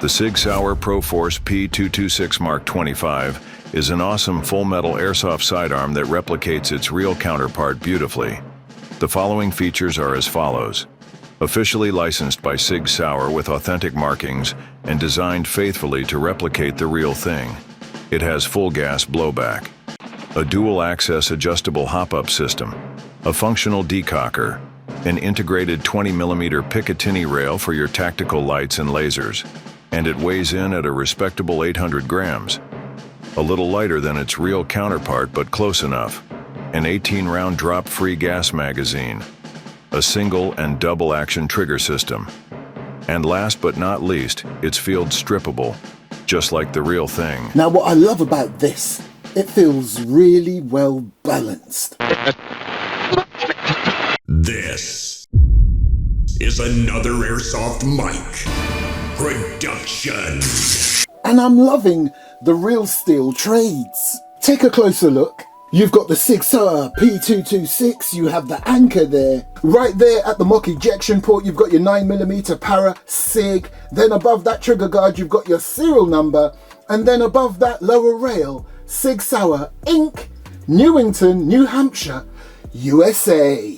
The SIG SAUER Proforce P226 Mark 25 is an awesome full-metal airsoft sidearm that replicates its real counterpart beautifully. The following features are as follows. Officially licensed by SIG SAUER with authentic markings and designed faithfully to replicate the real thing. It has full gas blowback, a dual-access adjustable hop-up system, a functional decocker, an integrated 20mm Picatinny rail for your tactical lights and lasers, and it weighs in at a respectable 800 grams. A little lighter than its real counterpart, but close enough. An 18-round drop-free gas magazine, a single and double action trigger system. And last but not least, it's field strippable, just like the real thing. Now what I love about this, it feels really well balanced. This is another Airsoft mic production. And I'm loving the real steel trades. Take a closer look. You've got the SIG SAUER P226, you have the anchor there. Right there at the mock ejection port, you've got your 9mm para SIG. Then above that trigger guard, you've got your serial number. And then above that lower rail, SIG SAUER Inc., Newington, New Hampshire, USA.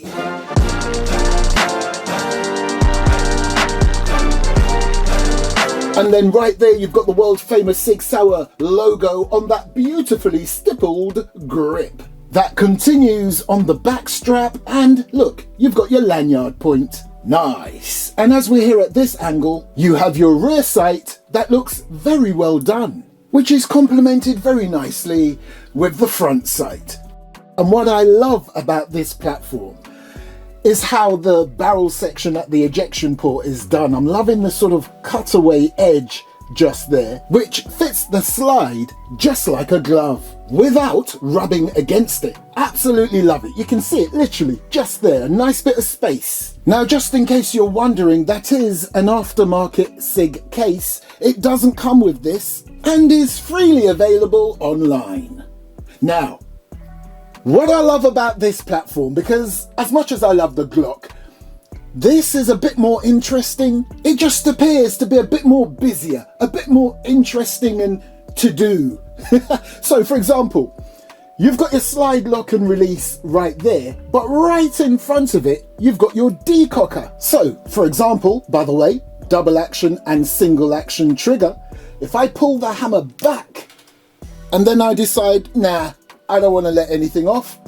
And then right there you've got the world famous SIG SAUER logo on that beautifully stippled grip. That continues on the back strap, and look, you've got your lanyard point. Nice. And as we're here at this angle, you have your rear sight that looks very well done, which is complemented very nicely with the front sight. And what I love about this platform is how the barrel section at the ejection port is done. I'm loving the sort of cutaway edge just there, which fits the slide just like a glove without rubbing against it. Absolutely love it. You can see it literally just there, a nice bit of space. Now, just in case you're wondering, that is an aftermarket SIG case. It doesn't come with this and is freely available online. Now, what I love about this platform, because as much as I love the Glock, this is a bit more interesting. It just appears to be a bit more busier, a bit more interesting and to do. So for example, you've got your slide lock and release right there, but right in front of it, you've got your decocker. So for example, by the way, double action and single action trigger. If I pull the hammer back and then I decide, nah, I don't want to let anything off.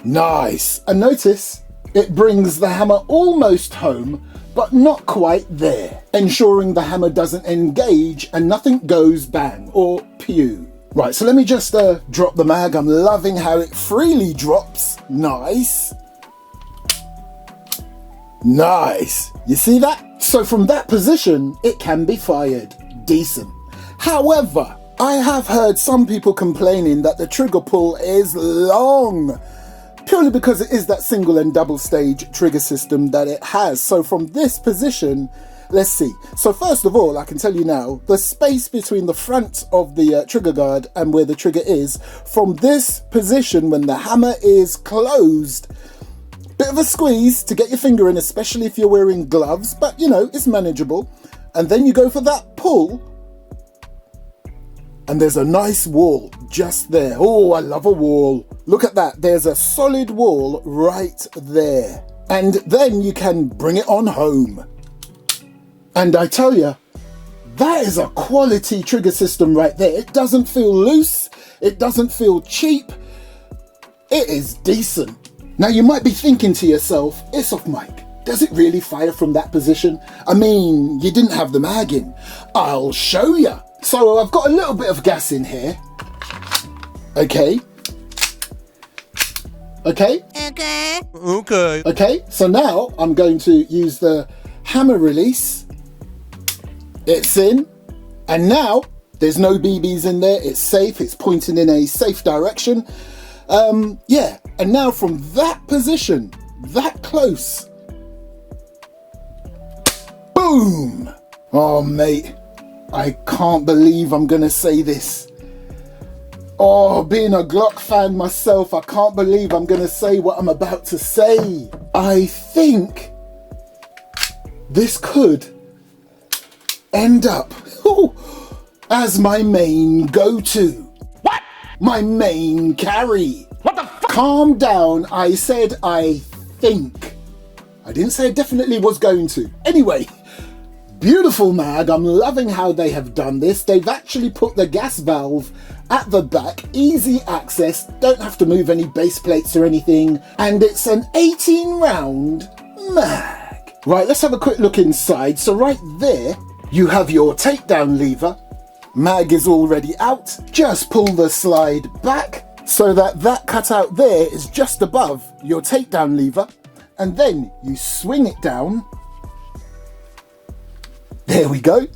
Nice. And notice it brings the hammer almost home, but not quite there, ensuring the hammer doesn't engage and nothing goes bang or pew. Right, so let me just drop the mag. I'm loving how it freely drops. Nice. Nice. You see that? So from that position, it can be fired. Decent. However, I have heard some people complaining that the trigger pull is long, purely because it is that single and double stage trigger system that it has. So from this position, let's see. So first of all, I can tell you now, the space between the front of the trigger guard and where the trigger is, from this position when the hammer is closed, bit of a squeeze to get your finger in, especially if you're wearing gloves, but you know, it's manageable. And then you go for that pull, and there's a nice wall just there. Oh, I love a wall. Look at that. There's a solid wall right there. And then you can bring it on home. And I tell you, that is a quality trigger system right there. It doesn't feel loose. It doesn't feel cheap. It is decent. Now you might be thinking to yourself, Airsoft Mike, does it really fire from that position? I mean, you didn't have the mag in. I'll show you. So I've got a little bit of gas in here. Okay. Okay. Okay. Okay. Okay, so now I'm going to use the hammer release. It's in. And now there's no BBs in there. It's safe. It's pointing in a safe direction. Yeah. And now from that position, that close. Boom. Oh, mate. I can't believe I'm gonna say this. Oh, being a Glock fan myself, I can't believe I'm gonna say what I'm about to say. I think this could end up as my main go-to. What? My main carry. What the fuck? Calm down, I said I think. I didn't say I definitely was going to. Anyway, beautiful mag. I'm loving how they have done this. They've actually put the gas valve at the back, easy access, don't have to move any base plates or anything, and it's an 18 round mag. Right, let's have a quick look inside. So right there, you have your takedown lever. Mag is already out. Just pull the slide back so that that cutout there is just above your takedown lever, and then you swing it down. There we go.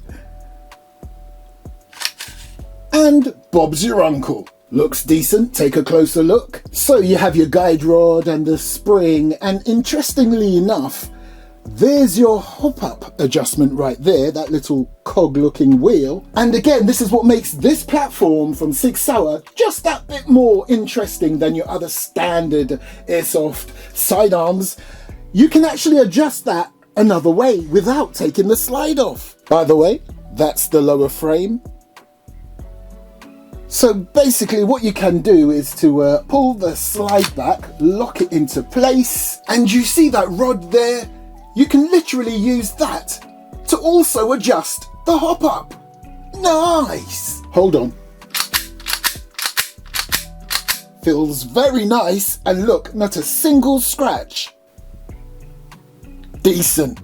And Bob's your uncle. Looks decent, take a closer look. So you have your guide rod and the spring, and interestingly enough, there's your hop-up adjustment right there, that little cog-looking wheel. And again, this is what makes this platform from SIG SAUER just that bit more interesting than your other standard Airsoft sidearms. You can actually adjust that another way without taking the slide off. By the way, that's the lower frame. So basically what you can do is to pull the slide back, lock it into place, and you see that rod there? You can literally use that to also adjust the hop up. Nice! Hold on. Feels very nice, and look, not a single scratch. Decent.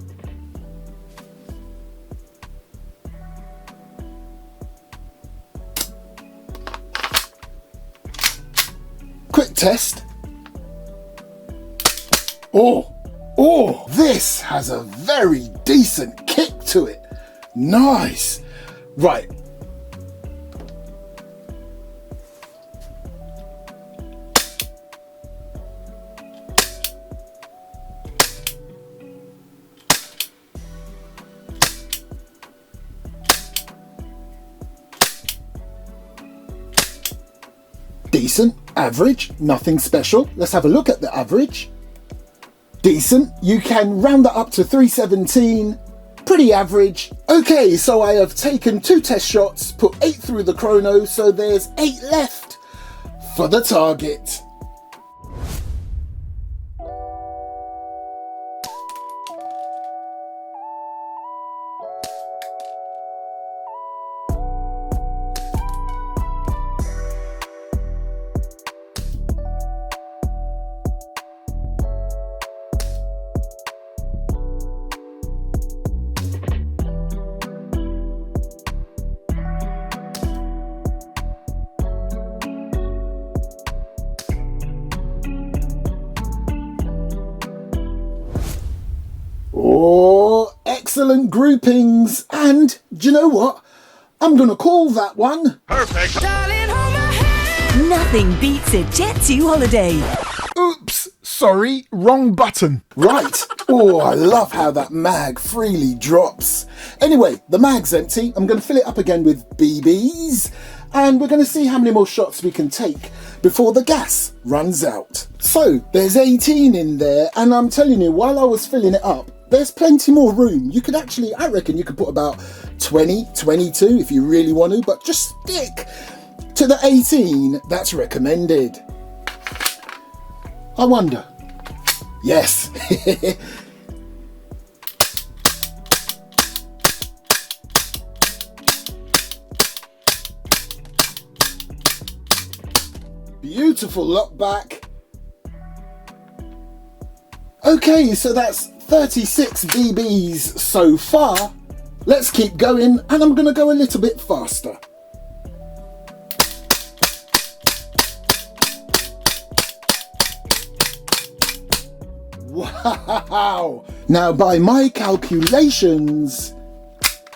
Quick test. Oh, this has a very decent kick to it. Nice. Right. Decent, average, nothing special. Let's have a look at the average. Decent, you can round that up to 317, pretty average. Okay, so I have taken 2 test shots, put 8 through the chrono, so there's 8 left for the target. Oh, excellent groupings. And do you know what? I'm going to call that one. Perfect. Nothing beats a Jet2 holiday. Oops, sorry, wrong button. Right. Oh, I love how that mag freely drops. Anyway, the mag's empty. I'm going to fill it up again with BBs. And we're going to see how many more shots we can take before the gas runs out. So, there's 18 in there. And I'm telling you, while I was filling it up, there's plenty more room. You could actually, I reckon you could put about 20, 22 if you really want to, but just stick to the 18 that's recommended. I wonder. Yes. Beautiful lock back. Okay, so that's 36 BBs so far. Let's keep going, and I'm going to go a little bit faster. Wow! Now, by my calculations,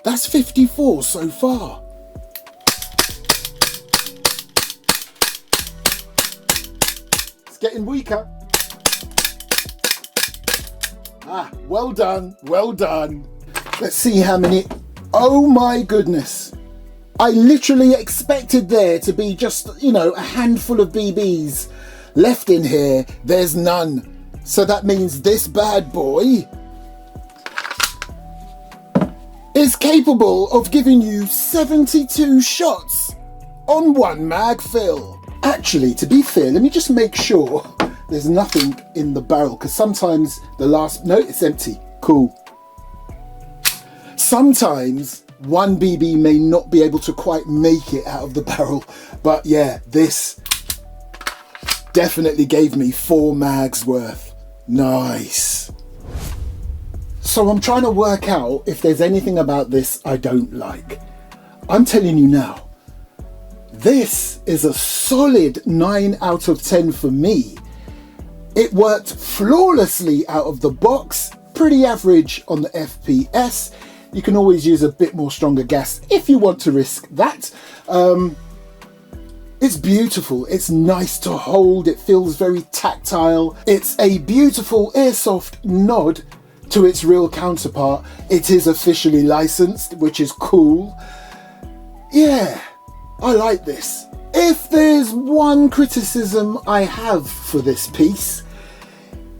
that's 54 so far. It's getting weaker. Ah, well done, well done. Let's see how many. Oh my goodness. I literally expected there to be just, you know, a handful of BBs left in here. There's none. So that means this bad boy is capable of giving you 72 shots on one mag fill. Actually, to be fair, let me just make sure there's nothing in the barrel, because sometimes no, it's empty. Cool. Sometimes one BB may not be able to quite make it out of the barrel, but yeah, this definitely gave me 4 mags worth. Nice. So I'm trying to work out if there's anything about this I don't like. I'm telling you now, this is a solid 9 out of 10 for me. It worked flawlessly out of the box, pretty average on the FPS. You can always use a bit more stronger gas if you want to risk that. It's beautiful, it's nice to hold, it feels very tactile. It's a beautiful Airsoft nod to its real counterpart. It is officially licensed, which is cool. Yeah, I like this. If there's one criticism I have for this piece,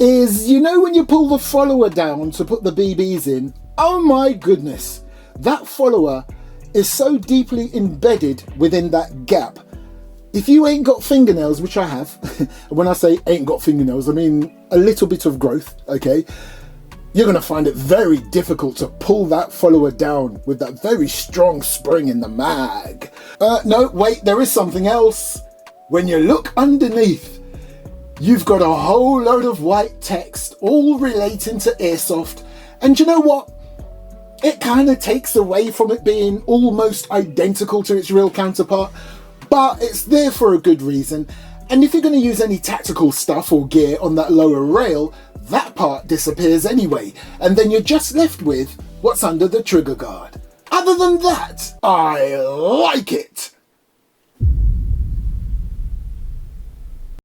is, you know, when you pull the follower down to put the BBs in, oh my goodness, that follower is so deeply embedded within that gap. If you ain't got fingernails, which I have, when I say ain't got fingernails, I mean a little bit of growth, okay? You're gonna find it very difficult to pull that follower down with that very strong spring in the mag. No, wait, there is something else. When you look underneath, you've got a whole load of white text all relating to Airsoft, and you know what? It kind of takes away from it being almost identical to its real counterpart, but it's there for a good reason. And if you're going to use any tactical stuff or gear on that lower rail, that part disappears anyway, and then you're just left with what's under the trigger guard. Other than that, I like it.